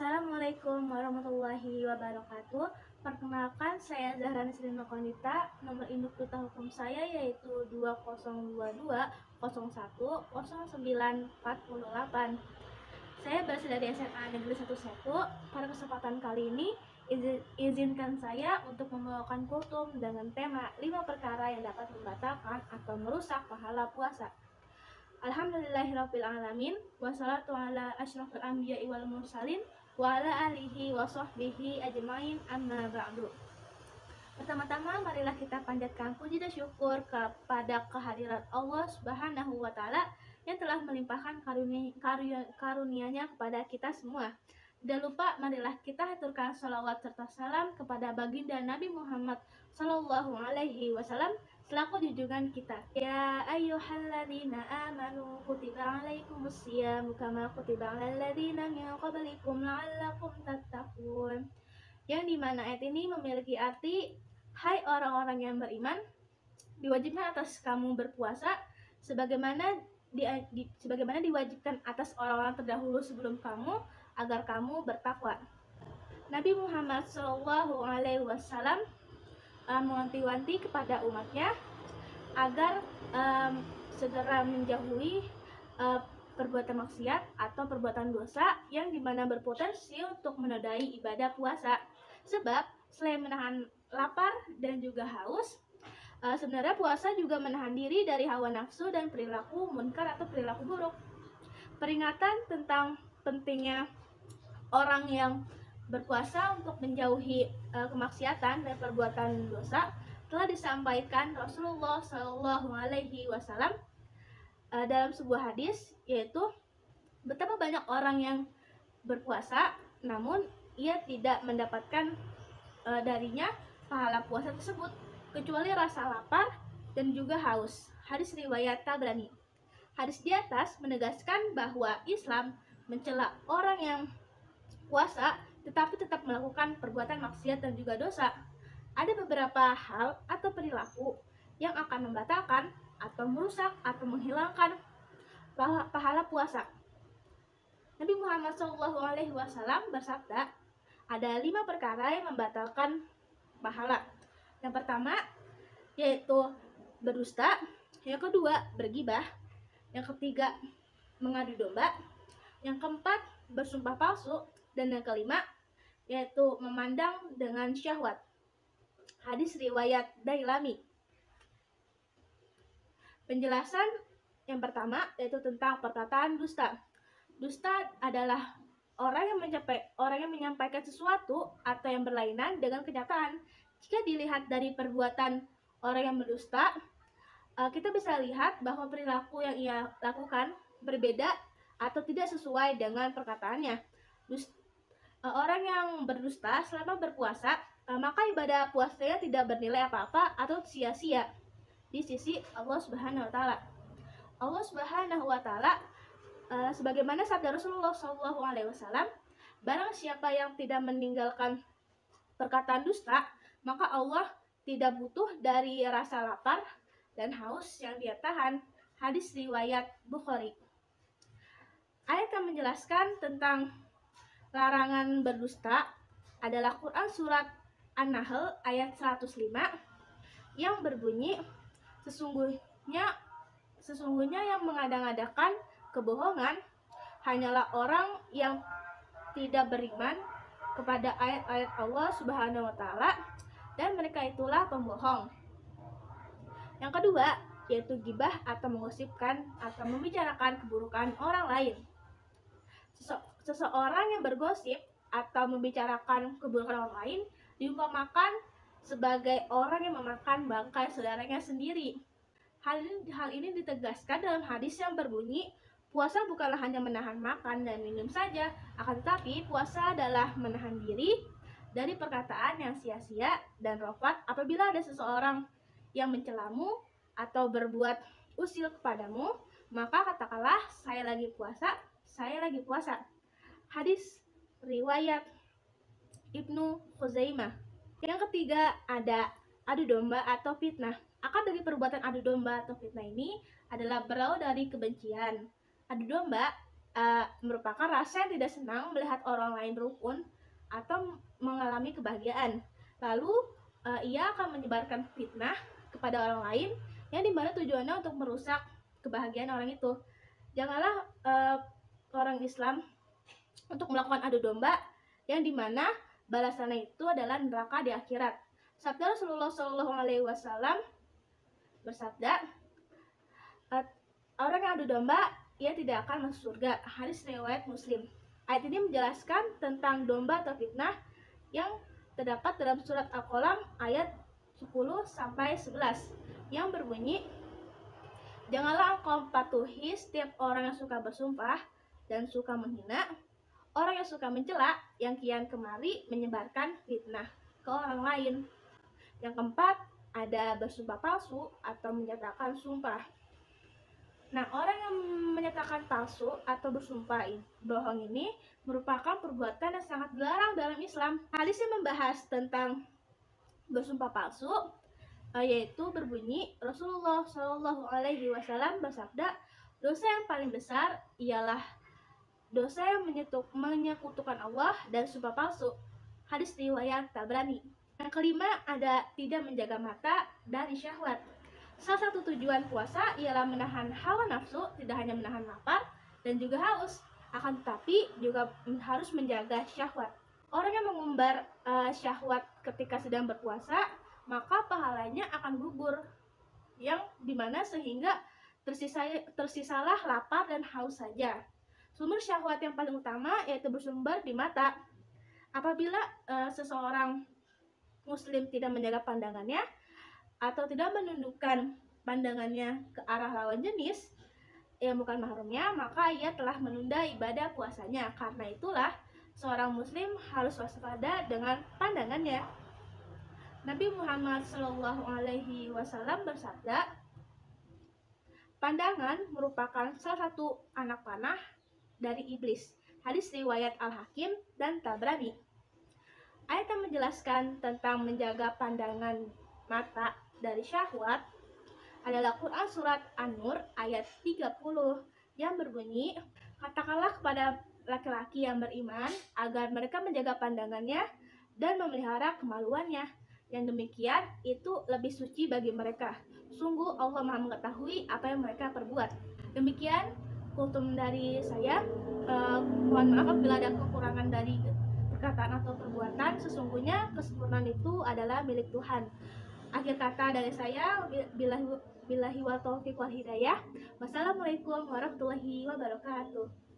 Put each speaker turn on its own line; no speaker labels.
Assalamualaikum warahmatullahi wabarakatuh. Perkenalkan, saya Zahra Nisrin Nokonita. Nomor induk duta hukum saya yaitu 2022010948. Saya berasal dari SMA Negeri 11. Pada kesempatan kali ini, izinkan saya untuk membawakan kultum dengan tema 5 perkara yang dapat membatalkan atau merusak pahala puasa. Alhamdulillahirabbil alamin, wassalatu ala asyrofil anbiya'i wal mursalin wa ala alihi wa sahbihi ajmain, amma ba'du. Pertama-tama marilah kita panjatkan puji dan syukur kepada kehadirat Allah Subhanahu wa taala yang telah melimpahkan karunia-Nya kepada kita semua. Tidak lupa marilah kita haturkan salawat serta salam kepada baginda Nabi Muhammad sallallahu alaihi wasallam selaku junjungan kita. Ya ayyuhalladzina amanu kutiba alaikumussyam kama kutiba alal ladzina min qablikum la'allakum tattaqun. Yang dimana ayat ini memiliki arti, hai orang-orang yang beriman, diwajibkan atas kamu berpuasa sebagaimana diwajibkan atas orang-orang terdahulu sebelum kamu agar kamu bertakwa. Nabi Muhammad Shallallahu Alaihi Wasallam mewanti-wanti kepada umatnya agar segera menjauhi perbuatan maksiat atau perbuatan dosa yang dimana berpotensi untuk menodai ibadah puasa. Sebab selain menahan lapar dan juga haus, sebenarnya puasa juga menahan diri dari hawa nafsu dan perilaku munkar atau perilaku buruk. Peringatan tentang pentingnya orang yang berpuasa untuk menjauhi kemaksiatan dan perbuatan dosa telah disampaikan Rasulullah Shallallahu Alaihi Wasallam dalam sebuah hadis, yaitu betapa banyak orang yang berpuasa namun ia tidak mendapatkan darinya pahala puasa tersebut kecuali rasa lapar dan juga haus. Hadis riwayat Tabrani. Hadis di atas menegaskan bahwa Islam mencela orang yang puasa tetapi tetap melakukan perbuatan maksiat dan juga dosa. Ada beberapa hal atau perilaku yang akan membatalkan atau merusak atau menghilangkan pahala puasa. Nabi Muhammad SAW bersabda, ada 5 perkara yang membatalkan pahala. Yang pertama yaitu berdusta, yang kedua bergibah, yang ketiga mengadu domba, yang keempat bersumpah palsu, dan yang kelima yaitu memandang dengan syahwat. Hadis riwayat Dailami. Penjelasan yang pertama yaitu tentang perkataan dusta. Dusta adalah orang yang menyampaikan sesuatu atau yang berlainan dengan kenyataan. Jika dilihat dari perbuatan orang yang berdusta, kita bisa lihat bahwa perilaku yang ia lakukan berbeda atau tidak sesuai dengan perkataannya. Orang yang berdusta selama berpuasa, maka ibadah puasanya tidak bernilai apa-apa atau sia-sia di sisi Allah Subhanahu wa taala. Allah Subhanahu wa taala sebagaimana sabda Rasulullah SAW, barang siapa yang tidak meninggalkan perkataan dusta, maka Allah tidak butuh dari rasa lapar dan haus yang dia tahan. Hadis riwayat Bukhari. Ayat yang menjelaskan tentang larangan berdusta adalah Quran surat An-Nahl ayat 105 yang berbunyi, sesungguhnya yang mengada-ngadakan kebohongan hanyalah orang yang tidak beriman kepada ayat-ayat Allah Subhanahu wa taala, dan mereka itulah pembohong. Yang kedua yaitu gibah atau menggosipkan atau membicarakan keburukan orang lain. Seseorang yang bergosip atau membicarakan keburukan orang lain diumpamakan sebagai orang yang memakan bangkai saudaranya sendiri. Hal ini ditegaskan dalam hadis yang berbunyi, puasa bukanlah hanya menahan makan dan minum saja, akan tetapi puasa adalah menahan diri dari perkataan yang sia-sia dan rofat. Apabila ada seseorang yang mencelamu atau berbuat usil kepadamu, maka katakanlah, saya lagi puasa. Hadis riwayat Ibnu Khuzaimah. Yang ketiga ada adu domba atau fitnah. Akar dari perbuatan adu domba atau fitnah ini adalah berawal dari kebencian. Adu domba merupakan rasa yang tidak senang melihat orang lain rukun atau mengalami kebahagiaan. Lalu ia akan menyebarkan fitnah kepada orang lain yang dimana tujuannya untuk merusak kebahagiaan orang itu. Janganlah orang Islam untuk melakukan adu domba yang dimana balasannya itu adalah neraka di akhirat. Sabda Rasulullah Shallallahu Alaihi Wasallam bersabda, orang yang adu domba ia tidak akan masuk surga. Hadis riwayat Muslim. Ayat ini menjelaskan tentang domba atau fitnah yang terdapat dalam surat Al-Qalam ayat 10-11 yang berbunyi, janganlah engkau patuhi setiap orang yang suka bersumpah dan suka menghina, orang yang suka mencela, yang kian kemari menyebarkan fitnah ke orang lain. Yang keempat, ada bersumpah palsu atau menyatakan sumpah. Nah, orang yang menyatakan palsu atau bersumpah bohong ini merupakan perbuatan yang sangat dilarang dalam Islam. Hadis yang membahas tentang bersumpah palsu yaitu berbunyi, Rasulullah Shallallahu Alaihi Wasallam bersabda, dosa yang paling besar ialah dosa yang menyekutukan Allah dan sumpah palsu. Hadis riwayat Tabrani. Yang kelima, ada tidak menjaga mata dari syahwat. Salah satu tujuan puasa ialah menahan hawa nafsu, tidak hanya menahan lapar dan juga haus, akan tetapi juga harus menjaga syahwat. Orang yang mengumbar syahwat ketika sedang berpuasa, maka pahalanya akan gugur, yang dimana sehingga tersisalah lapar dan haus saja. Sumber syahwat yang paling utama yaitu bersumber di mata. Apabila seseorang muslim tidak menjaga pandangannya atau tidak menundukkan pandangannya ke arah lawan jenis yang bukan mahramnya, maka ia telah menunda ibadah puasanya. Karena itulah seorang muslim harus waspada dengan pandangannya. Nabi Muhammad Shallallahu Alaihi Wasallam bersabda, pandangan merupakan salah satu anak panah dari iblis. Hadis riwayat Al-Hakim dan Tabrani. Ayat yang menjelaskan tentang menjaga pandangan mata dari syahwat adalah Quran surat An-Nur ayat 30 yang berbunyi, katakanlah kepada laki-laki yang beriman agar mereka menjaga pandangannya dan memelihara kemaluannya. Yang demikian itu lebih suci bagi mereka. Sungguh Allah Maha mengetahui apa yang mereka perbuat. Demikian kultum dari saya. Mohon maaf apabila ada kekurangan dari perkataan atau perbuatan. Sesungguhnya kesempurnaan itu adalah milik Tuhan. Akhir kata dari saya, billahi wa taufiq wal hidayah. Wassalamualaikum warahmatullahi wabarakatuh.